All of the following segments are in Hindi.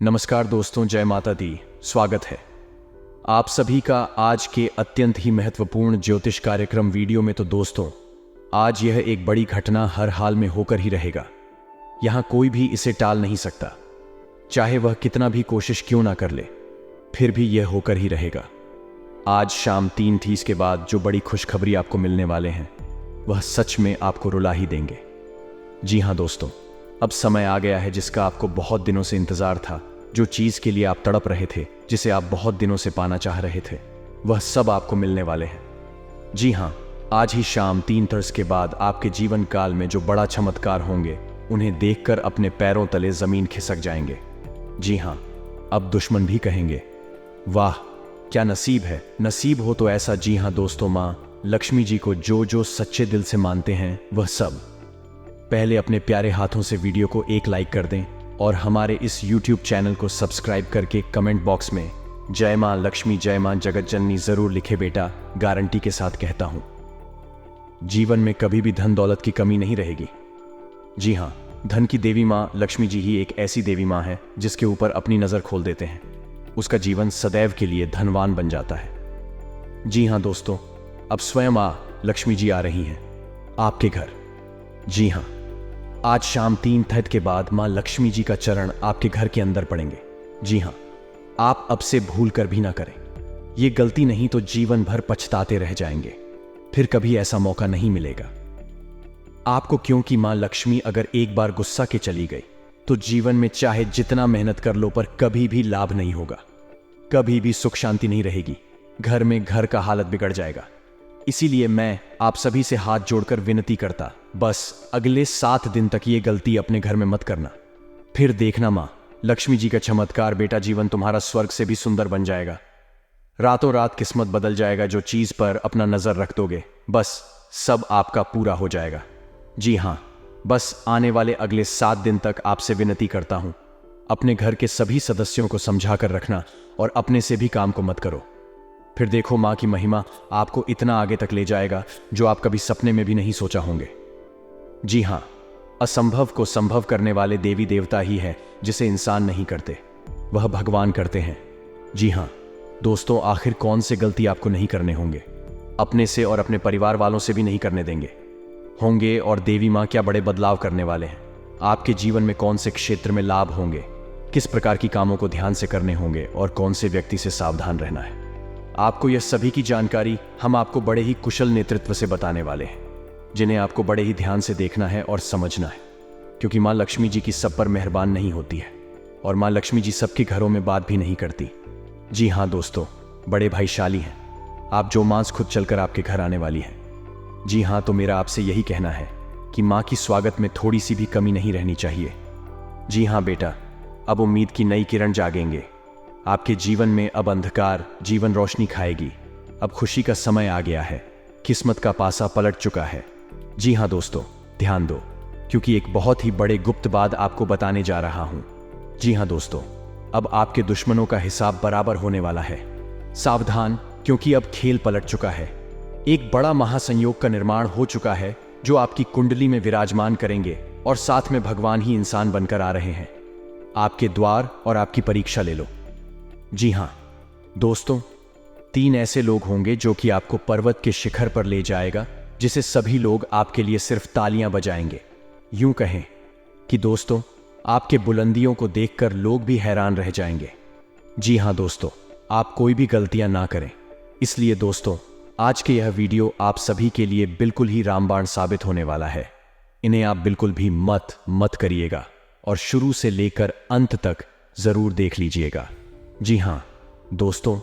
नमस्कार दोस्तों, जय माता दी। स्वागत है आप सभी का आज के अत्यंत ही महत्वपूर्ण ज्योतिष कार्यक्रम वीडियो में। तो दोस्तों, आज यह एक बड़ी घटना हर हाल में होकर ही रहेगा। यहां कोई भी इसे टाल नहीं सकता, चाहे वह कितना भी कोशिश क्यों ना कर ले, फिर भी यह होकर ही रहेगा। आज शाम 3:30 के बाद जो बड़ी खुशखबरी आपको मिलने वाले हैं, वह सच में आपको रुला ही देंगे। जी हां दोस्तों, अब समय आ गया है जिसका आपको बहुत दिनों से इंतजार था। जो चीज के लिए आप तड़प रहे थे, जिसे आप बहुत दिनों से पाना चाह रहे थे, वह सब आपको मिलने वाले हैं। जी हां, आज ही शाम 3:30 के बाद आपके जीवन काल में जो बड़ा चमत्कार होंगे, उन्हें देखकर अपने पैरों तले जमीन खिसक जाएंगे। जी हां, अब दुश्मन भी कहेंगे, वाह क्या नसीब है, नसीब हो तो ऐसा। जी हां दोस्तों, मां लक्ष्मी जी को जो जो सच्चे दिल से मानते हैं, वह सब पहले अपने प्यारे हाथों से वीडियो को एक लाइक कर दें और हमारे इस YouTube चैनल को सब्सक्राइब करके कमेंट बॉक्स में जय मां लक्ष्मी, जय मां जगत जननी जरूर लिखे। बेटा, गारंटी के साथ कहता हूं, जीवन में कभी भी धन दौलत की कमी नहीं रहेगी। जी हां, धन की देवी मां लक्ष्मी जी ही एक ऐसी देवी मां है जिसके ऊपर अपनी नजर खोल देते हैं, उसका जीवन सदैव के लिए धनवान बन जाता है। जी हां दोस्तों, अब स्वयं मां लक्ष्मी जी आ रही हैं आपके घर। जी हां, आज शाम 3:30 के बाद मां लक्ष्मी जी का चरण आपके घर के अंदर पड़ेंगे। जी हां, आप अब से भूल कर भी ना करें। ये गलती नहीं तो जीवन भर पछताते रह जाएंगे, फिर कभी ऐसा मौका नहीं मिलेगा आपको। क्योंकि मां लक्ष्मी अगर एक बार गुस्सा के चली गई तो जीवन में चाहे जितना मेहनत कर लो, पर कभी भी लाभ नहीं होगा, कभी भी सुख शांति नहीं रहेगी। घर में घर का हालत बिगड़ जाएगा। इसीलिए मैं आप सभी से हाथ जोड़कर विनती करता, बस अगले 7 दिन तक ये गलती अपने घर में मत करना। फिर देखना मां लक्ष्मी जी का चमत्कार। बेटा, जीवन तुम्हारा स्वर्ग से भी सुंदर बन जाएगा। रातों रात किस्मत बदल जाएगा। जो चीज पर अपना नजर रख दोगे, बस सब आपका पूरा हो जाएगा। जी हां, बस आने वाले अगले 7 दिन तक आपसे विनती करता हूं, अपने घर के सभी सदस्यों को समझा कर रखना और अपने से भी काम को मत करो। फिर देखो मां की महिमा आपको इतना आगे तक ले जाएगा जो आप कभी सपने में भी नहीं सोचा होंगे। जी हां, असंभव को संभव करने वाले देवी देवता ही है जिसे इंसान नहीं करते, वह भगवान करते हैं। जी हां दोस्तों, आखिर कौन से गलती आपको नहीं करने होंगे, अपने से और अपने परिवार वालों से भी नहीं करने देंगे होंगे। और देवी मां क्या बड़े बदलाव करने वाले हैं आपके जीवन में। कौन से क्षेत्र में लाभ होंगे, किस प्रकार की कामों को ध्यान से करने होंगे और कौन से व्यक्ति से सावधान रहना है, आपको यह सभी की जानकारी हम आपको बड़े ही कुशल नेतृत्व से बताने वाले हैं, जिन्हें आपको बड़े ही ध्यान से देखना है और समझना है। क्योंकि मां लक्ष्मी जी की सब पर मेहरबान नहीं होती है और मां लक्ष्मी जी सबके घरों में बात भी नहीं करती। जी हां दोस्तों, बड़े भाईशाली हैं आप, जो मां खुद चलकर आपके घर आने वाली है। जी हां, तो मेरा आपसे यही कहना है कि मां की स्वागत में थोड़ी सी भी कमी नहीं रहनी चाहिए। जी हां बेटा, अब उम्मीद की नई किरण जागेंगे आपके जीवन में। अब अंधकार जीवन रोशनी खाएगी। अब खुशी का समय आ गया है, किस्मत का पासा पलट चुका है। जी हां दोस्तों, ध्यान दो, क्योंकि एक बहुत ही बड़े गुप्त बात आपको बताने जा रहा हूं। जी हां दोस्तों, अब आपके दुश्मनों का हिसाब बराबर होने वाला है। सावधान, क्योंकि अब खेल पलट चुका है। एक बड़ा महासंयोग का निर्माण हो चुका है जो आपकी कुंडली में विराजमान करेंगे और साथ में भगवान ही इंसान बनकर आ रहे हैं आपके द्वार और आपकी परीक्षा ले लो। जी हां दोस्तों, 3 ऐसे लोग होंगे जो कि आपको पर्वत के शिखर पर ले जाएगा, जिसे सभी लोग आपके लिए सिर्फ तालियां बजाएंगे। यूं कहें कि दोस्तों, आपके बुलंदियों को देखकर लोग भी हैरान रह जाएंगे। जी हां दोस्तों, आप कोई भी गलतियां ना करें। इसलिए दोस्तों, आज के यह वीडियो आप सभी के लिए बिल्कुल ही रामबाण साबित होने वाला है। इन्हें आप बिल्कुल भी मत करिएगा और शुरू से लेकर अंत तक जरूर देख लीजिएगा। जी हां दोस्तों,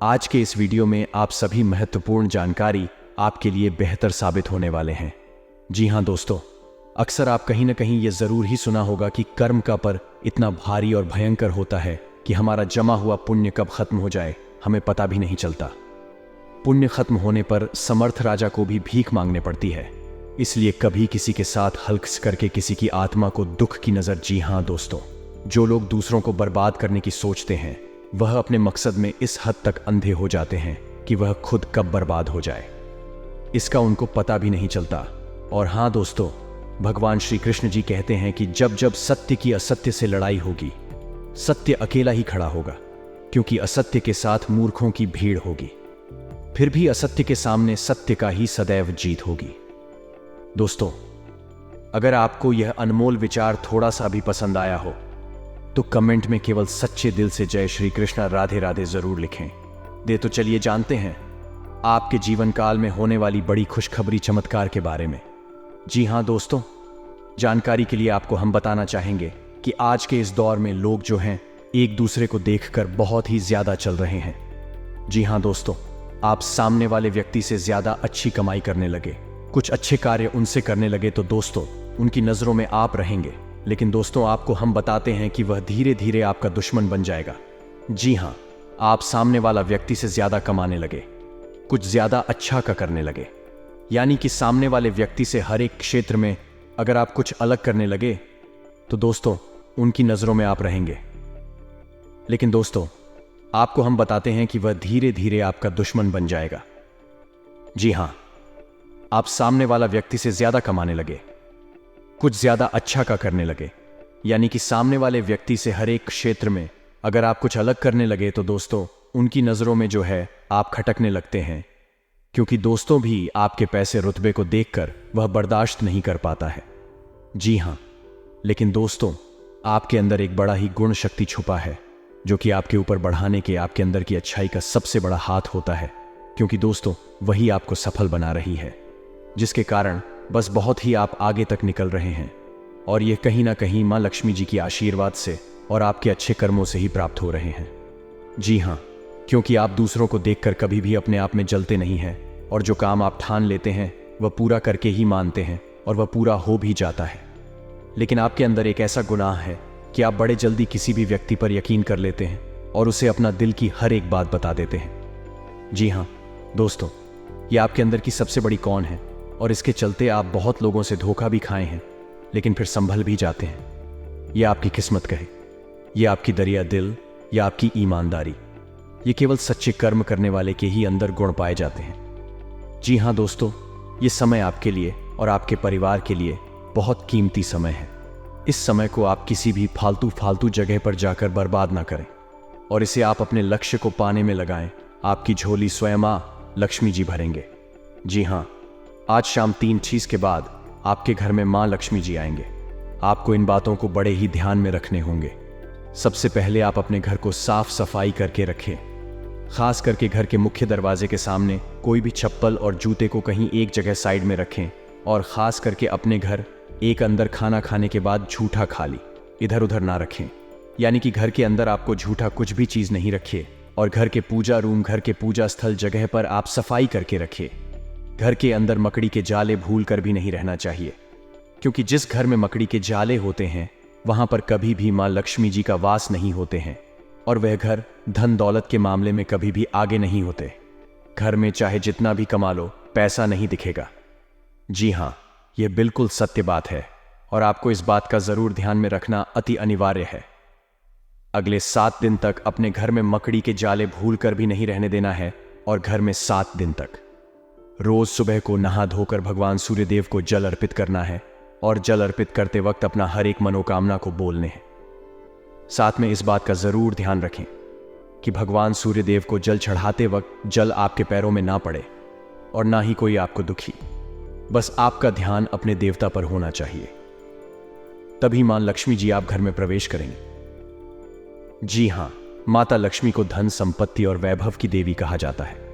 आज के इस वीडियो में आप सभी महत्वपूर्ण जानकारी आपके लिए बेहतर साबित होने वाले हैं। जी हां दोस्तों, अक्सर आप कहीं ना कहीं यह जरूर ही सुना होगा कि कर्म का पर इतना भारी और भयंकर होता है कि हमारा जमा हुआ पुण्य कब खत्म हो जाए हमें पता भी नहीं चलता। पुण्य खत्म होने पर समर्थ राजा को भी भीख मांगने पड़ती है। इसलिए कभी किसी के साथ हल्क करके किसी की आत्मा को दुख की नजर। जी हां दोस्तों, जो लोग दूसरों को बर्बाद करने की सोचते हैं, वह अपने मकसद में इस हद तक अंधे हो जाते हैं कि वह खुद कब बर्बाद हो जाए इसका उनको पता भी नहीं चलता। और हां दोस्तों, भगवान श्री कृष्ण जी कहते हैं कि जब जब सत्य की असत्य से लड़ाई होगी, सत्य अकेला ही खड़ा होगा, क्योंकि असत्य के साथ मूर्खों की भीड़ होगी। फिर भी असत्य के सामने सत्य का ही सदैव जीत होगी। दोस्तों, अगर आपको यह अनमोल विचार थोड़ा सा भी पसंद आया हो तो कमेंट में केवल सच्चे दिल से जय श्री कृष्णा राधे राधे जरूर लिखें। तो चलिए जानते हैं आपके जीवन काल में होने वाली बड़ी खुशखबरी चमत्कार के बारे में। जी हां दोस्तों, जानकारी के लिए आपको हम बताना चाहेंगे कि आज के इस दौर में लोग जो हैं एक दूसरे को देखकर बहुत ही ज्यादा चल रहे हैं। जी हां दोस्तों, आप सामने वाले व्यक्ति से ज्यादा अच्छी कमाई करने लगे, कुछ अच्छे कार्य उनसे करने लगे तो दोस्तों उनकी नजरों में आप रहेंगे, लेकिन दोस्तों आपको हम बताते हैं कि वह धीरे धीरे आपका दुश्मन बन जाएगा। जी हां, आप सामने वाला व्यक्ति से ज्यादा कमाने लगे, कुछ ज्यादा अच्छा का करने लगे, यानी कि सामने वाले व्यक्ति से हर एक क्षेत्र में अगर आप कुछ अलग करने लगे तो दोस्तों उनकी नजरों में आप रहेंगे। लेकिन दोस्तों आपको हम बताते हैं कि वह धीरे धीरे आपका दुश्मन बन जाएगा। जी हां, आप सामने वाला व्यक्ति से ज्यादा कमाने लगे, कुछ ज्यादा अच्छा का करने लगे, यानी कि सामने वाले व्यक्ति से हर एक क्षेत्र में अगर आप कुछ अलग करने लगे तो दोस्तों उनकी नजरों में जो है आप खटकने लगते हैं, क्योंकि दोस्तों भी आपके पैसे रुतबे को देखकर वह बर्दाश्त नहीं कर पाता है। जी हां, लेकिन दोस्तों आपके अंदर एक बड़ा ही गुण शक्ति छुपा है जो कि आपके ऊपर बढ़ाने के आपके अंदर की अच्छाई का सबसे बड़ा हाथ होता है, क्योंकि दोस्तों वही आपको सफल बना रही है, जिसके कारण बस बहुत ही आप आगे तक निकल रहे हैं। और यह कहीं ना कहीं मां लक्ष्मी जी की आशीर्वाद से और आपके अच्छे कर्मों से ही प्राप्त हो रहे हैं। जी हां, क्योंकि आप दूसरों को देखकर कभी भी अपने आप में जलते नहीं हैं और जो काम आप ठान लेते हैं वह पूरा करके ही मानते हैं और वह पूरा हो भी जाता है। लेकिन आपके अंदर एक ऐसा गुनाह है कि आप बड़े जल्दी किसी भी व्यक्ति पर यकीन कर लेते हैं और उसे अपना दिल की हर एक बात बता देते हैं। जी हां दोस्तों, यह आपके अंदर की सबसे बड़ी कौन है और इसके चलते आप बहुत लोगों से धोखा भी खाए हैं, लेकिन फिर संभल भी जाते हैं। यह आपकी किस्मत कहे, यह आपकी दरिया दिल या आपकी ईमानदारी, ये केवल सच्चे कर्म करने वाले के ही अंदर गुण पाए जाते हैं। जी हां दोस्तों, ये समय आपके लिए और आपके परिवार के लिए बहुत कीमती समय है। इस समय को आप किसी भी फालतू जगह पर जाकर बर्बाद ना करें और इसे आप अपने लक्ष्य को पाने में लगाएं। आपकी झोली स्वयं मां लक्ष्मी जी भरेंगे। जी हां, आज शाम 3 के बाद आपके घर में मां लक्ष्मी जी आएंगे। आपको इन बातों को बड़े ही ध्यान में रखने होंगे। सबसे पहले आप अपने घर को साफ सफाई करके रखें, खास करके घर के मुख्य दरवाजे के सामने कोई भी चप्पल और जूते को कहीं एक जगह साइड में रखें और खास करके अपने घर एक अंदर खाना खाने के बाद झूठा खाली इधर उधर ना रखें, यानी कि घर के अंदर आपको झूठा कुछ भी चीज नहीं रखिए और घर के पूजा रूम, घर के पूजा स्थल जगह पर आप सफाई करके रखिए। घर के अंदर मकड़ी के जाले भूल कर भी नहीं रहना चाहिए, क्योंकि जिस घर में मकड़ी के जाले होते हैं वहां पर कभी भी मां लक्ष्मी जी का वास नहीं होते हैं और वह घर धन दौलत के मामले में कभी भी आगे नहीं होते। घर में चाहे जितना भी कमा लो, पैसा नहीं दिखेगा। जी हां, यह बिल्कुल सत्य बात है और आपको इस बात का जरूर ध्यान में रखना अति अनिवार्य है। अगले 7 दिन तक अपने घर में मकड़ी के जाले भूल कर भी नहीं रहने देना है और घर में 7 दिन तक रोज सुबह को नहा धोकर भगवान सूर्यदेव को जल अर्पित करना है और जल अर्पित करते वक्त अपना हर एक मनोकामना को बोलने हैं। साथ में इस बात का जरूर ध्यान रखें कि भगवान सूर्यदेव को जल चढ़ाते वक्त जल आपके पैरों में ना पड़े और ना ही कोई आपको दुखी। बस आपका ध्यान अपने देवता पर होना चाहिए, तभी मां लक्ष्मी जी आप घर में प्रवेश करेंगे। जी हां, माता लक्ष्मी को धन संपत्ति और वैभव की देवी कहा जाता है।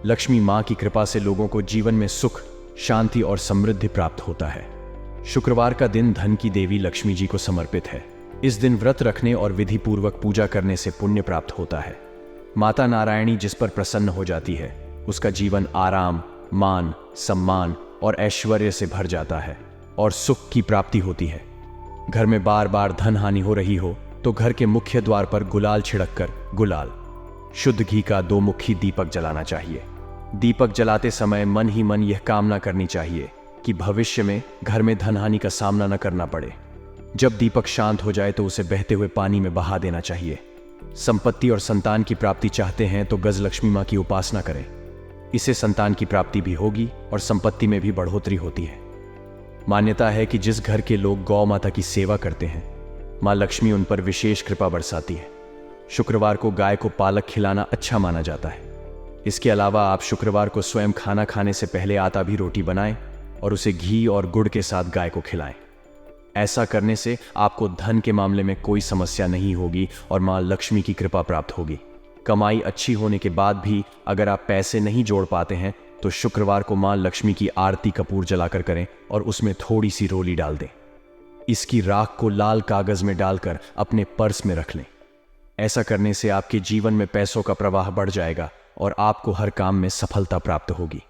लक्ष्मी मां की कृपा से लोगों को जीवन में सुख, शांति और समृद्धि प्राप्त होता है। शुक्रवार का दिन धन की देवी लक्ष्मी जी को समर्पित है। इस दिन व्रत रखने और विधि पूर्वक पूजा करने से पुण्य प्राप्त होता है। माता नारायणी जिस पर प्रसन्न हो जाती है उसका जीवन आराम, मान, सम्मान और ऐश्वर्य से भर जाता है और सुख की प्राप्ति होती है। घर में बार बार धन हानि हो रही हो तो घर के मुख्य द्वार पर गुलाल छिड़ककर गुलाल, शुद्ध घी का 2 मुखी दीपक जलाना चाहिए। दीपक जलाते समय मन ही मन यह कामना करनी चाहिए कि भविष्य में घर में धन हानि का सामना न करना पड़े। जब दीपक शांत हो जाए तो उसे बहते हुए पानी में बहा देना चाहिए। संपत्ति और संतान की प्राप्ति चाहते हैं तो गजलक्ष्मी मां की उपासना करें। इससे संतान की प्राप्ति भी होगी और संपत्ति में भी बढ़ोतरी होती है। मान्यता है कि जिस घर के लोग गौ माता की सेवा करते हैं माँ लक्ष्मी उन पर विशेष कृपा बरसाती है। शुक्रवार को गाय को पालक खिलाना अच्छा माना जाता है। इसके अलावा आप शुक्रवार को स्वयं खाना खाने से पहले आटा भी रोटी बनाएं और उसे घी और गुड़ के साथ गाय को खिलाएं। ऐसा करने से आपको धन के मामले में कोई समस्या नहीं होगी और माँ लक्ष्मी की कृपा प्राप्त होगी। कमाई अच्छी होने के बाद भी अगर आप पैसे नहीं जोड़ पाते हैं तो शुक्रवार को माँ लक्ष्मी की आरती कपूर जलाकर करें और उसमें थोड़ी सी रोली डाल दें। इसकी राख को लाल कागज में डालकर अपने पर्स में रख लें। ऐसा करने से आपके जीवन में पैसों का प्रवाह बढ़ जाएगा और आपको हर काम में सफलता प्राप्त होगी।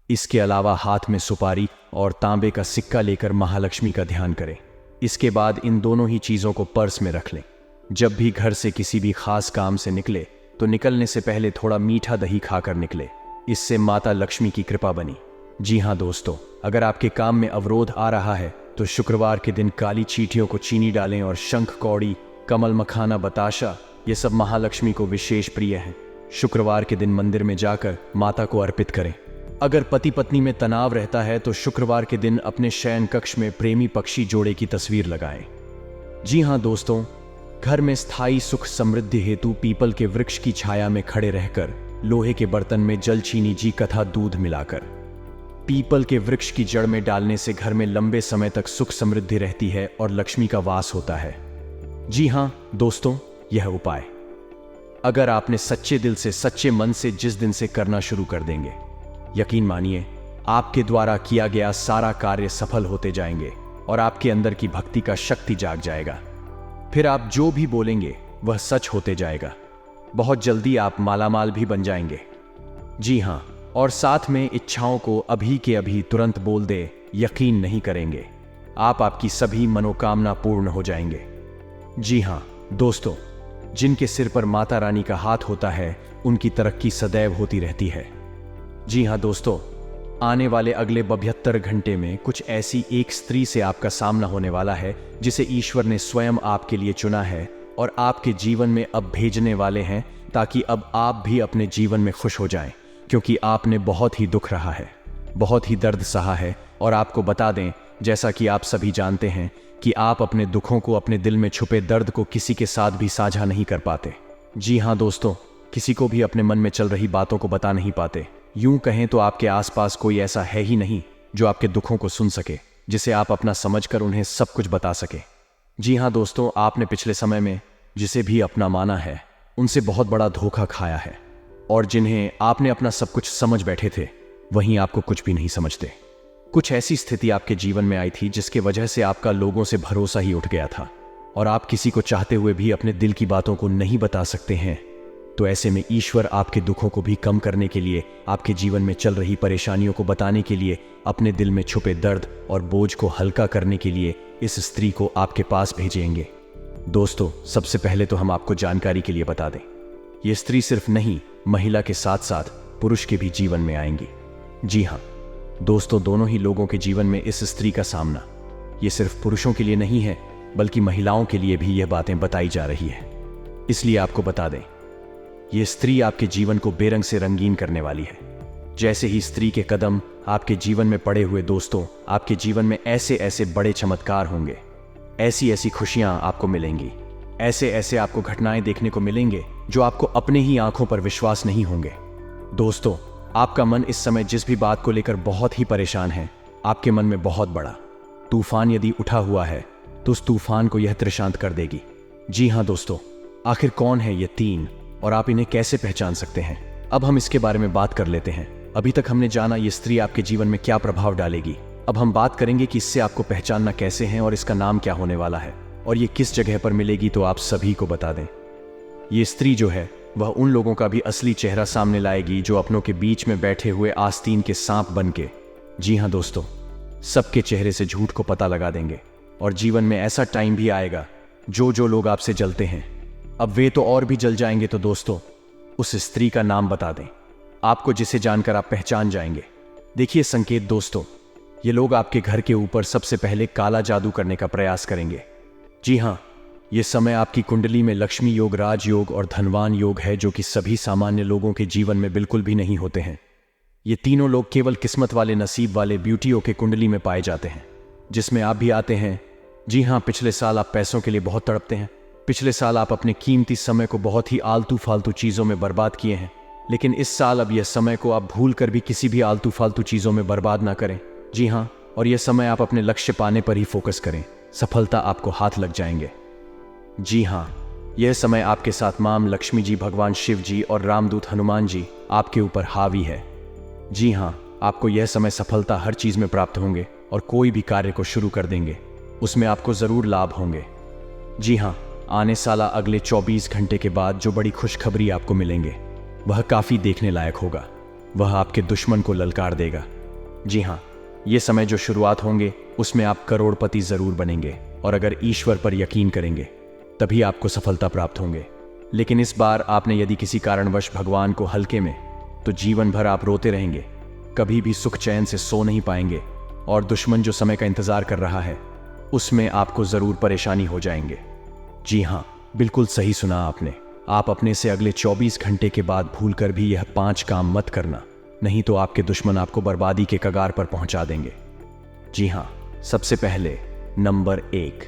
इसके अलावा हाथ में सुपारी और तांबे का सिक्का लेकर महालक्ष्मी का ध्यान करें। इसके बाद इन दोनों ही चीजों को पर्स में रख लें। जब भी घर से किसी भी खास काम से निकले तो निकलने से पहले थोड़ा मीठा दही खाकर निकले। इससे माता लक्ष्मी की कृपा बनी। जी हाँ दोस्तों, अगर आपके काम में अवरोध आ रहा है तो शुक्रवार के दिन काली चींटियों को चीनी डालें और शंख कौड़ी, कमल मखाना, बताशा ये सब महालक्ष्मी को विशेष प्रिय हैं। शुक्रवार के दिन मंदिर में जाकर माता को अर्पित करें। अगर पति पत्नी में तनाव रहता है तो शुक्रवार के दिन अपने शयन कक्ष में प्रेमी पक्षी जोड़े की तस्वीर लगाएं। जी हाँ दोस्तों, घर में स्थायी सुख समृद्धि हेतु पीपल के वृक्ष की छाया में खड़े रहकर लोहे के बर्तन में जल, चीनी, जी कथा, दूध मिलाकर पीपल के वृक्ष की जड़ में डालने से घर में लंबे समय तक सुख समृद्धि रहती है और लक्ष्मी का वास होता है। जी हाँ दोस्तों, यह उपाय अगर आपने सच्चे दिल से, सच्चे मन से जिस दिन से करना शुरू कर देंगे, यकीन मानिए आपके द्वारा किया गया सारा कार्य सफल होते जाएंगे और आपके अंदर की भक्ति का शक्ति जाग जाएगा। फिर आप जो भी बोलेंगे वह सच होते जाएगा। बहुत जल्दी आप मालामाल भी बन जाएंगे। जी हाँ, और साथ में इच्छाओं को अभी के अभी तुरंत बोल दे, यकीन नहीं करेंगे आपकी सभी मनोकामना पूर्ण हो जाएंगे। जी हाँ दोस्तों, जिनके सिर पर माता रानी का हाथ होता है उनकी तरक्की सदैव होती रहती है। जी हाँ दोस्तों, आने वाले अगले 72 घंटे में कुछ ऐसी एक स्त्री से आपका सामना होने वाला है जिसे ईश्वर ने स्वयं आपके लिए चुना है और आपके जीवन में अब भेजने वाले हैं, ताकि अब आप भी अपने जीवन में खुश हो जाएं, क्योंकि आपने बहुत ही दुख रहा है, बहुत ही दर्द सहा है। और आपको बता दें, जैसा कि आप सभी जानते हैं कि आप अपने दुखों को, अपने दिल में छुपे दर्द को किसी के साथ भी साझा नहीं कर पाते। जी हाँ दोस्तों, किसी को भी अपने मन में चल रही बातों को बता नहीं पाते। यूं कहें तो आपके आसपास कोई ऐसा है ही नहीं जो आपके दुखों को सुन सके, जिसे आप अपना समझकर उन्हें सब कुछ बता सके। जी हाँ दोस्तों, आपने पिछले समय में जिसे भी अपना माना है उनसे बहुत बड़ा धोखा खाया है, और जिन्हें आपने अपना सब कुछ समझ बैठे थे वहीं आपको कुछ भी नहीं समझते। कुछ ऐसी स्थिति आपके जीवन में आई थी जिसके वजह से आपका लोगों से भरोसा ही उठ गया था और आप किसी को चाहते हुए भी अपने दिल की बातों को नहीं बता सकते हैं। तो ऐसे में ईश्वर आपके दुखों को भी कम करने के लिए, आपके जीवन में चल रही परेशानियों को बताने के लिए, अपने दिल में छुपे दर्द और बोझ को हल्का करने के लिए इस स्त्री को आपके पास भेजेंगे। दोस्तों, सबसे पहले तो हम आपको जानकारी के लिए बता दें, ये स्त्री सिर्फ नहीं, महिला के साथ साथ पुरुष के भी जीवन में आएंगी। जी हाँ दोस्तों, दोनों ही लोगों के जीवन में इस स्त्री का सामना, ये सिर्फ पुरुषों के लिए नहीं है बल्कि महिलाओं के लिए भी यह बातें बताई जा रही है। इसलिए आपको बता दें, ये स्त्री आपके जीवन को बेरंग से रंगीन करने वाली है। जैसे ही स्त्री के कदम आपके जीवन में पड़े हुए दोस्तों, आपके जीवन में ऐसे ऐसे बड़े चमत्कार होंगे, ऐसी ऐसी खुशियां आपको मिलेंगी, ऐसे ऐसे आपको घटनाएं देखने को मिलेंगे जो आपको अपने ही आंखों पर विश्वास नहीं होंगे। दोस्तों, आपका मन इस समय जिस भी बात को लेकर बहुत ही परेशान है, आपके मन में बहुत बड़ा तूफान यदि उठा हुआ है तो उस तूफान को यह त्रिशांत कर देगी। जी हाँ दोस्तों, आखिर कौन है ये तीन और आप इन्हें कैसे पहचान सकते हैं? अब हम इसके बारे में बात कर लेते हैं। अभी तक हमने जाना ये स्त्री आपके जीवन में क्या प्रभाव डालेगी। अब हम बात करेंगे कि इससे आपको पहचानना कैसे है और इसका नाम क्या होने वाला है और ये किस जगह पर मिलेगी, तो आप सभी को बता दें। ये स्त्री जो है वह उन लोगों का भी असली चेहरा सामने लाएगी जो अपनों के बीच में बैठे हुए आस्तीन के सांप बन के, जी हाँ दोस्तों, सबके चेहरे से झूठ को पता लगा देंगे। और जीवन में ऐसा टाइम भी आएगा जो लोग आपसे जलते हैं, अब वे तो और भी जल जाएंगे। तो दोस्तों, उस स्त्री का नाम बता दें आपको, जिसे जानकर आप पहचान जाएंगे। देखिए संकेत दोस्तों, ये लोग आपके घर के ऊपर सबसे पहले काला जादू करने का प्रयास करेंगे। जी हाँ, ये समय आपकी कुंडली में लक्ष्मी योग, राजयोग और धनवान योग है, जो कि सभी सामान्य लोगों के जीवन में बिल्कुल भी नहीं होते हैं। ये तीनों लोग केवल किस्मत वाले, नसीब वाले ब्यूटियों के कुंडली में पाए जाते हैं, जिसमें आप भी आते हैं। जी हाँ, पिछले साल आप पैसों के लिए बहुत तड़पते हैं। पिछले साल आप अपने कीमती समय को बहुत ही आलतू फालतू चीज़ों में बर्बाद किए हैं। लेकिन इस साल अब यह समय को आप भूल कर भी किसी भी आलतू फालतू चीज़ों में बर्बाद ना करें। जी हाँ, और यह समय आप अपने लक्ष्य पाने पर ही फोकस करें। सफलता आपको हाथ लग जाएंगे। जी हाँ, यह समय आपके साथ मां लक्ष्मी जी, भगवान शिव जी और रामदूत हनुमान जी आपके ऊपर हावी है। जी हाँ, आपको यह समय सफलता हर चीज़ में प्राप्त होंगे और कोई भी कार्य को शुरू कर देंगे, उसमें आपको ज़रूर लाभ होंगे। जी हाँ, आने साला अगले 24 घंटे के बाद जो बड़ी खुशखबरी आपको मिलेंगे वह काफ़ी देखने लायक होगा। वह आपके दुश्मन को ललकार देगा। जी हाँ, ये समय जो शुरुआत होंगे उसमें आप करोड़पति ज़रूर बनेंगे और अगर ईश्वर पर यकीन करेंगे तभी आपको सफलता प्राप्त होंगे। लेकिन इस बार आपने यदि किसी कारणवश भगवान को हल्के में, तो जीवन भर आप रोते रहेंगे, कभी भी सुख चैन से सो नहीं पाएंगे और दुश्मन जो समय का इंतजार कर रहा है उसमें आपको ज़रूर परेशानी हो जाएंगे। जी हाँ, बिल्कुल सही सुना आपने। आप अपने से अगले 24 घंटे के बाद भूलकर भी यह 5 काम मत करना, नहीं तो आपके दुश्मन आपको बर्बादी के कगार पर पहुंचा देंगे। जी हाँ, सबसे पहले नंबर 1,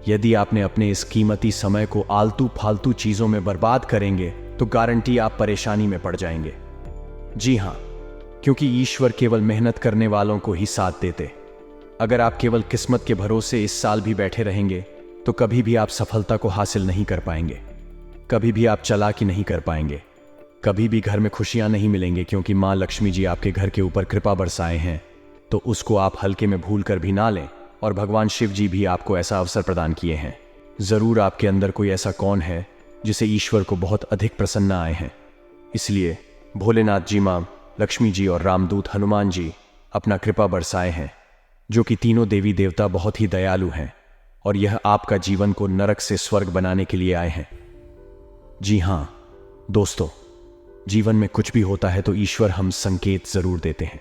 यदि आपने अपने इस कीमती समय को आलतू फालतू चीज़ों में बर्बाद करेंगे तो गारंटी आप परेशानी में पड़ जाएंगे। जी हाँ, क्योंकि ईश्वर केवल मेहनत करने वालों को ही साथ देते। अगर आप केवल किस्मत के भरोसे इस साल भी बैठे रहेंगे तो कभी भी आप सफलता को हासिल नहीं कर पाएंगे, कभी भी आप चालाकी नहीं कर पाएंगे, कभी भी घर में खुशियां नहीं मिलेंगे, क्योंकि मां लक्ष्मी जी आपके घर के ऊपर कृपा बरसाए हैं तो उसको आप हल्के में भूल कर भी ना लें। और भगवान शिव जी भी आपको ऐसा अवसर प्रदान किए हैं। ज़रूर आपके अंदर कोई ऐसा कौन है जिसे ईश्वर को बहुत अधिक प्रसन्न आए हैं। इसलिए भोलेनाथ जी, मां लक्ष्मी जी और रामदूत हनुमान जी अपना कृपा बरसाए हैं, जो कि तीनों देवी देवता बहुत ही दयालु हैं और यह आपका जीवन को नरक से स्वर्ग बनाने के लिए आए हैं। जी हाँ दोस्तों, जीवन में कुछ भी होता है तो ईश्वर हम संकेत ज़रूर देते हैं।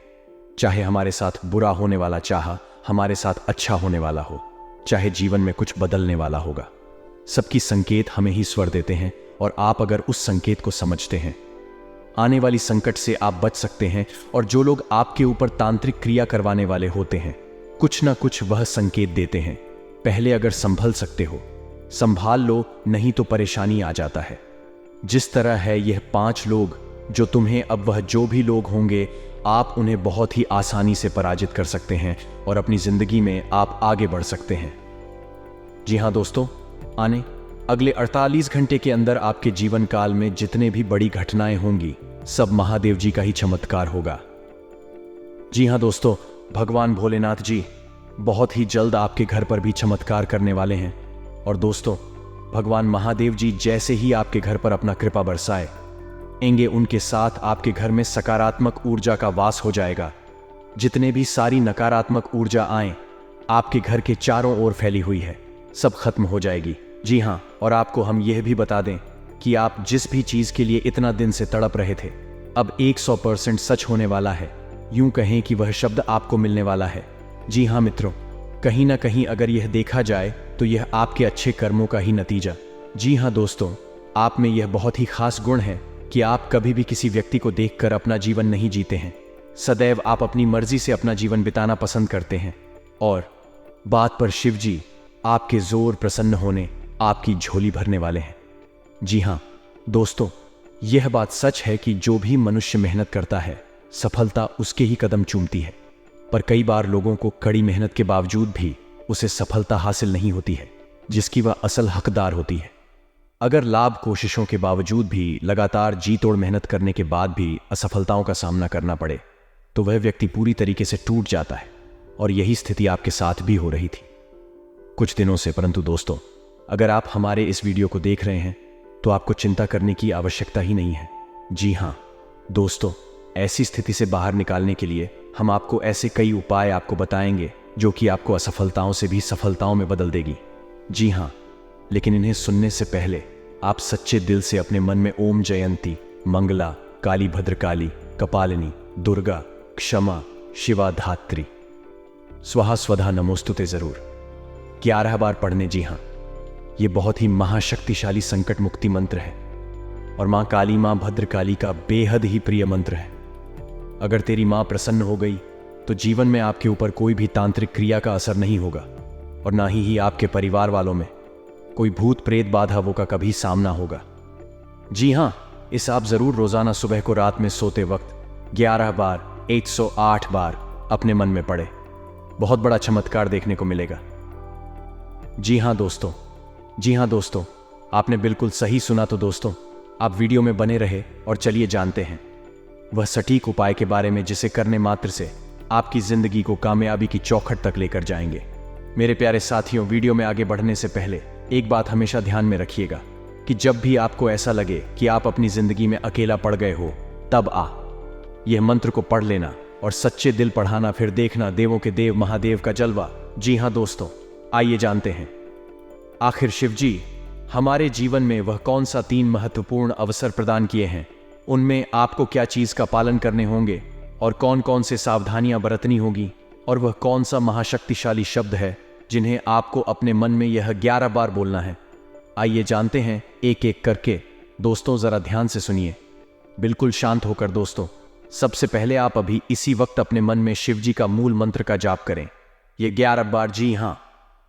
चाहे हमारे साथ बुरा होने वाला, चाहे हमारे साथ अच्छा होने वाला हो, चाहे जीवन में कुछ बदलने वाला होगा, सबकी संकेत हमें ही ईश्वर देते हैं। और आप अगर उस संकेत को समझते हैं, आने वाली संकट से आप बच सकते हैं। और जो लोग आपके ऊपर तांत्रिक क्रिया करवाने वाले होते हैं, कुछ ना कुछ वह संकेत देते हैं। पहले अगर संभल सकते हो संभाल लो, नहीं तो परेशानी आ जाता है। जिस तरह है यह 5 लोग जो तुम्हें, अब वह जो भी लोग होंगे, आप उन्हें बहुत ही आसानी से पराजित कर सकते हैं और अपनी जिंदगी में आप आगे बढ़ सकते हैं। जी हाँ दोस्तों, आने अगले 48 घंटे के अंदर आपके जीवन काल में जितने भी बड़ी घटनाएं होंगी सब महादेव जी का ही चमत्कार होगा। जी हाँ दोस्तों, भगवान भोलेनाथ जी बहुत ही जल्द आपके घर पर भी चमत्कार करने वाले हैं। और दोस्तों, भगवान महादेव जी जैसे ही आपके घर पर अपना कृपा बरसाएंगे, उनके साथ आपके घर में सकारात्मक ऊर्जा का वास हो जाएगा। जितने भी सारी नकारात्मक ऊर्जा आए आपके घर के चारों ओर फैली हुई है, सब खत्म हो जाएगी। जी हाँ, और आपको हम यह भी बता दें कि आप जिस भी चीज के लिए इतना दिन से तड़प रहे थे, अब 100% सच होने वाला है। यूं कहें कि वह शब्द आपको मिलने वाला है। जी हाँ मित्रों, कहीं ना कहीं अगर यह देखा जाए तो यह आपके अच्छे कर्मों का ही नतीजा। जी हाँ दोस्तों, आप में यह बहुत ही खास गुण है कि आप कभी भी किसी व्यक्ति को देखकर अपना जीवन नहीं जीते हैं। सदैव आप अपनी मर्जी से अपना जीवन बिताना पसंद करते हैं। और बात पर शिव जी आपके जोर प्रसन्न होने आपकी झोली भरने वाले हैं। जी हाँ दोस्तों, यह बात सच है कि जो भी मनुष्य मेहनत करता है सफलता उसके ही कदम चूमती है। पर कई बार लोगों को कड़ी मेहनत के बावजूद भी उसे सफलता हासिल नहीं होती है जिसकी वह असल हकदार होती है। अगर लाभ कोशिशों के बावजूद भी लगातार जी तोड़ मेहनत करने के बाद भी असफलताओं का सामना करना पड़े तो वह व्यक्ति पूरी तरीके से टूट जाता है। और यही स्थिति आपके साथ भी हो रही थी कुछ दिनों से। परंतु दोस्तों, अगर आप हमारे इस वीडियो को देख रहे हैं तो आपको चिंता करने की आवश्यकता ही नहीं है। जी हाँ दोस्तों, ऐसी स्थिति से बाहर निकालने के लिए हम आपको ऐसे कई उपाय आपको बताएंगे जो कि आपको असफलताओं से भी सफलताओं में बदल देगी। जी हाँ, लेकिन इन्हें सुनने से पहले आप सच्चे दिल से अपने मन में ओम जयंती, मंगला, काली भद्रकाली, कपालिनी, दुर्गा, क्षमा, शिवा, धात्री, स्वाहा स्वधा नमोस्तुते जरूर 11 बार पढ़ने। जी हाँ, ये बहुत ही महाशक्तिशाली संकट मुक्ति मंत्र है और माँ काली, माँ भद्रकाली का बेहद ही प्रिय मंत्र है। अगर तेरी माँ प्रसन्न हो गई तो जीवन में आपके ऊपर कोई भी तांत्रिक क्रिया का असर नहीं होगा। और ना ही आपके परिवार वालों में कोई भूत प्रेत बाधाओं का कभी सामना होगा। जी हाँ, इस आप जरूर रोजाना सुबह को रात में सोते वक्त 11 बार 108 बार अपने मन में पढ़े। बहुत बड़ा चमत्कार देखने को मिलेगा। जी हाँ दोस्तों, आपने बिल्कुल सही सुना। तो दोस्तों, आप वीडियो में बने रहे और चलिए जानते हैं वह सटीक उपाय के बारे में जिसे करने मात्र से आपकी जिंदगी को कामयाबी की चौखट तक लेकर जाएंगे। मेरे प्यारे साथियों, वीडियो में आगे बढ़ने से पहले एक बात हमेशा ध्यान में रखिएगा कि जब भी आपको ऐसा लगे कि आप अपनी जिंदगी में अकेला पड़ गए हो, तब यह मंत्र को पढ़ लेना और सच्चे दिल पढ़ाना, फिर देखना देवों के देव महादेव का जलवा। जी हाँ दोस्तों, आइए जानते हैं आखिर शिव जी हमारे जीवन में वह कौन सा 3 महत्वपूर्ण अवसर प्रदान किए हैं, उनमें आपको क्या चीज का पालन करने होंगे और कौन कौन से सावधानियां बरतनी होगी, और वह कौन सा महाशक्तिशाली शब्द है जिन्हें आपको अपने मन में यह 11 बार बोलना है। आइए जानते हैं एक एक करके। दोस्तों जरा ध्यान से सुनिए, बिल्कुल शांत होकर। दोस्तों, सबसे पहले आप अभी इसी वक्त अपने मन में शिव जी का मूल मंत्र का जाप करें। ये 11 बार, जी हाँ,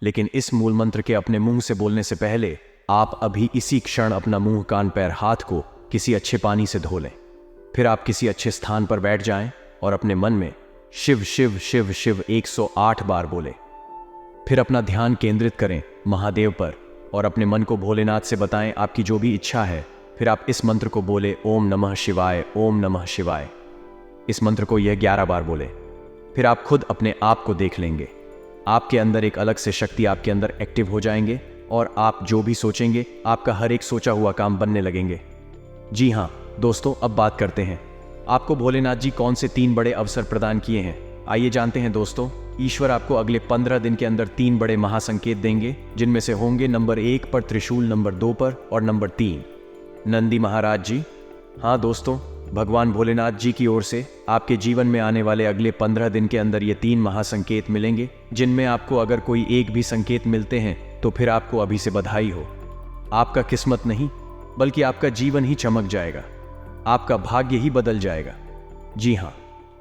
लेकिन इस मूल मंत्र के अपने मुंह से बोलने से पहले आप अभी इसी क्षण अपना मुंह, कान, पैर, हाथ को किसी अच्छे पानी से धो लें। फिर आप किसी अच्छे स्थान पर बैठ जाएं और अपने मन में शिव शिव शिव शिव 108 बार बोले। फिर अपना ध्यान केंद्रित करें महादेव पर और अपने मन को भोलेनाथ से बताएं आपकी जो भी इच्छा है। फिर आप इस मंत्र को बोले, ओम नमः शिवाय, ओम नमः शिवाय। इस मंत्र को यह 11 बार बोले। फिर आप खुद अपने आप को देख लेंगे। आपके अंदर एक अलग से शक्ति आपके अंदर एक्टिव हो जाएंगे और आप जो भी सोचेंगे आपका हर एक सोचा हुआ काम बनने लगेंगे। जी हाँ दोस्तों, अब बात करते हैं आपको भोलेनाथ जी कौन से 3 बड़े अवसर प्रदान किए हैं। आइए जानते हैं दोस्तों। ईश्वर आपको अगले 15 दिन के अंदर 3 बड़े महासंकेत देंगे, जिनमें से होंगे नंबर 1 पर त्रिशूल, नंबर 2 पर और नंबर 3 नंदी महाराज जी। हाँ दोस्तों, भगवान भोलेनाथ जी की ओर से आपके जीवन में आने वाले अगले 15 दिन के अंदर ये 3 महासंकेत मिलेंगे, जिनमें आपको अगर कोई एक भी संकेत मिलते हैं तो फिर आपको अभी से बधाई हो। आपका किस्मत नहीं बल्कि आपका जीवन ही चमक जाएगा, आपका भाग्य ही बदल जाएगा। जी हाँ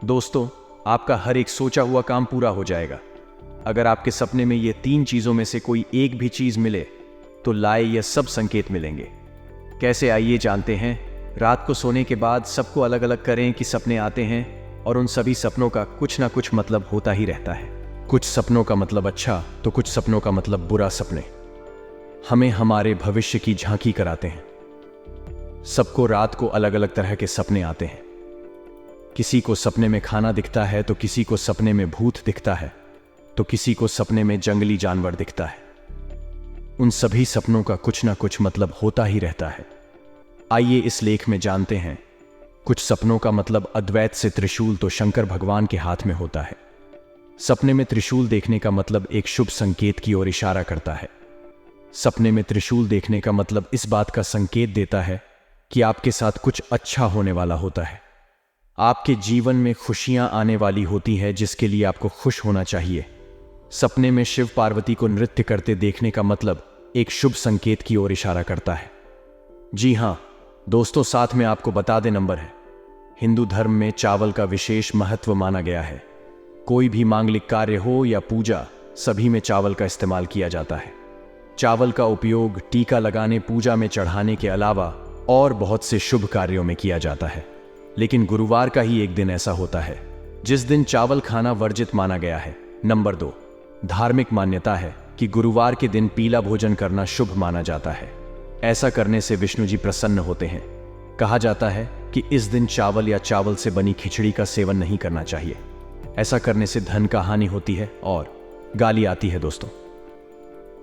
दोस्तों, आपका हर एक सोचा हुआ काम पूरा हो जाएगा। अगर आपके सपने में ये 3 चीजों में से कोई एक भी चीज मिले तो लाए ये सब संकेत मिलेंगे। कैसे, आइए जानते हैं। रात को सोने के बाद सबको अलग अलग करें कि सपने आते हैं, और उन सभी सपनों का कुछ ना कुछ मतलब होता ही रहता है। कुछ सपनों का मतलब अच्छा तो कुछ सपनों का मतलब बुरा सपने हमें हमारे भविष्य की झांकी कराते हैं। सबको रात को अलग अलग तरह के सपने आते हैं। किसी को सपने में खाना दिखता है, तो किसी को सपने में भूत दिखता है, तो किसी को सपने में जंगली जानवर दिखता है। उन सभी सपनों का कुछ ना कुछ मतलब होता ही रहता है। आइए इस लेख में जानते हैं। कुछ सपनों का मतलब अद्वैत से त्रिशूल तो शंकर भगवान के हाथ में होता है। सपने में त्रिशूल देखने का मतलब एक शुभ संकेत की ओर इशारा करता है। सपने में त्रिशूल देखने का मतलब इस बात का संकेत देता है कि आपके साथ कुछ अच्छा होने वाला होता है। आपके जीवन में खुशियां आने वाली होती है, जिसके लिए आपको खुश होना चाहिए। सपने में शिव पार्वती को नृत्य करते देखने का मतलब एक शुभ संकेत की ओर इशारा करता है। जी हाँ दोस्तों, साथ में आपको बता दे नंबर है। हिंदू धर्म में चावल का विशेष महत्व माना गया है। कोई भी मांगलिक कार्य हो या पूजा, सभी में चावल का इस्तेमाल किया जाता है। चावल का उपयोग टीका लगाने, पूजा में चढ़ाने के अलावा और बहुत से शुभ कार्यों में किया जाता है। लेकिन गुरुवार का ही एक दिन ऐसा होता है जिस दिन चावल खाना वर्जित माना गया है। नंबर 2, धार्मिक मान्यता है कि गुरुवार के दिन पीला भोजन करना शुभ माना जाता है। ऐसा करने से विष्णु जी प्रसन्न होते हैं। कहा जाता है कि इस दिन चावल या चावल से बनी खिचड़ी का सेवन नहीं करना चाहिए। ऐसा करने से धन का हानि होती है और गाली आती है दोस्तों।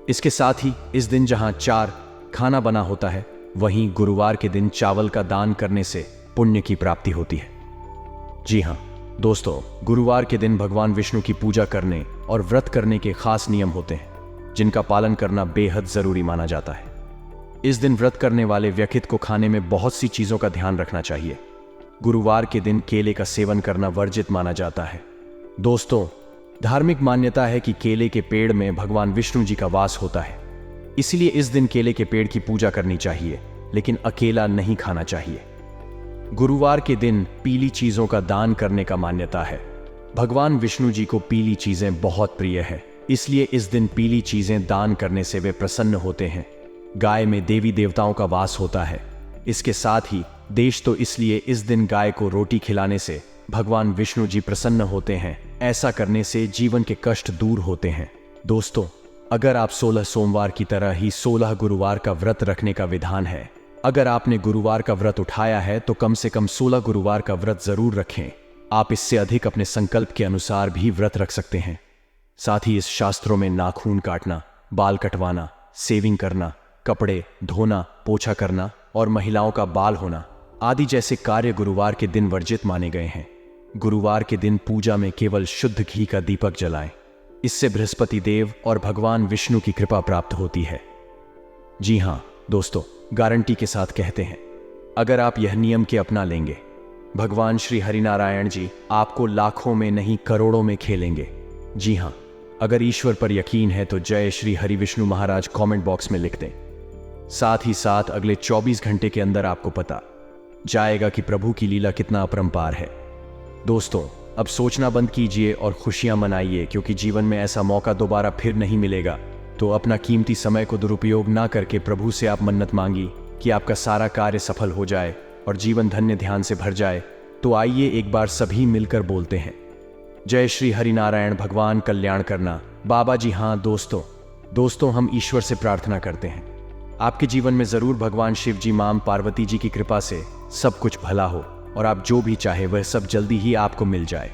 इसके साथ ही इस दिन जहां 4 खाना बना होता है, वहीं गुरुवार के दिन चावल का दान करने से पुण्य की प्राप्ति होती है। जी हाँ दोस्तों, गुरुवार के दिन भगवान विष्णु की पूजा करने और व्रत करने के खास नियम होते हैं, जिनका पालन करना बेहद जरूरी माना जाता है। इस दिन व्रत करने वाले व्यक्ति को खाने में बहुत सी चीजों का ध्यान रखना चाहिए। गुरुवार के दिन केले का सेवन करना वर्जित माना जाता है। दोस्तों, धार्मिक मान्यता है कि केले के पेड़ में भगवान विष्णु जी का वास होता है, इसलिए इस दिन केले के पेड़ की पूजा करनी चाहिए, लेकिन अकेला नहीं खाना चाहिए। गुरुवार के दिन पीली चीजों का दान करने का मान्यता है। भगवान विष्णु जी को पीली चीजें बहुत प्रिय है, इसलिए इस दिन पीली चीजें दान करने से वे प्रसन्न होते हैं। गाय में देवी देवताओं का वास होता है। इसके साथ ही देश तो इसलिए इस दिन गाय को रोटी खिलाने से भगवान विष्णु जी प्रसन्न होते हैं। ऐसा करने से जीवन के कष्ट दूर होते हैं। दोस्तों, अगर आप 16 सोमवार की तरह ही 16 गुरुवार का व्रत रखने का विधान है। अगर आपने गुरुवार का व्रत उठाया है तो कम से कम 16 गुरुवार का व्रत जरूर रखें। आप इससे अधिक अपने संकल्प के अनुसार भी व्रत रख सकते हैं। साथ ही इस शास्त्रों में नाखून काटना, बाल कटवाना, सेविंग करना, कपड़े धोना, पोछा करना और महिलाओं का बाल होना आदि जैसे कार्य गुरुवार के दिन वर्जित माने गए हैं। गुरुवार के दिन पूजा में केवल शुद्ध घी का दीपक जलाएं। इससे बृहस्पति देव और भगवान विष्णु की कृपा प्राप्त होती है। जी हाँ दोस्तों, गारंटी के साथ कहते हैं, अगर आप यह नियम के अपना लेंगे, भगवान श्री हरिनारायण जी आपको लाखों में नहीं करोड़ों में खेलेंगे। जी हाँ, अगर ईश्वर पर यकीन है तो जय श्री हरि विष्णु महाराज कमेंट बॉक्स में लिख दें। साथ ही साथ अगले 24 घंटे के अंदर आपको पता जाएगा कि प्रभु की लीला कितना अपरंपार है। दोस्तों, अब सोचना बंद कीजिए और खुशियां मनाइए, क्योंकि जीवन में ऐसा मौका दोबारा फिर नहीं मिलेगा। तो अपना कीमती समय को दुरुपयोग ना करके प्रभु से आप मन्नत मांगी कि आपका सारा कार्य सफल हो जाए और जीवन धन्य ध्यान से भर जाए। तो आइए एक बार सभी मिलकर बोलते हैं, जय श्री हरिनारायण भगवान कल्याण करना। बाबा जी हाँ दोस्तों हम ईश्वर से प्रार्थना करते हैं आपके जीवन में जरूर भगवान शिव जी, मां पार्वती जी की कृपा से सब कुछ भला हो और आप जो भी चाहे वह सब जल्दी ही आपको मिल जाए।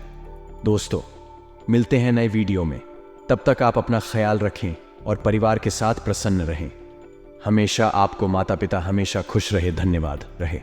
दोस्तों, मिलते हैं नए वीडियो में। तब तक आप अपना ख्याल रखें और परिवार के साथ प्रसन्न रहें। हमेशा आपको माता पिता हमेशा खुश रहे। धन्यवाद रहे।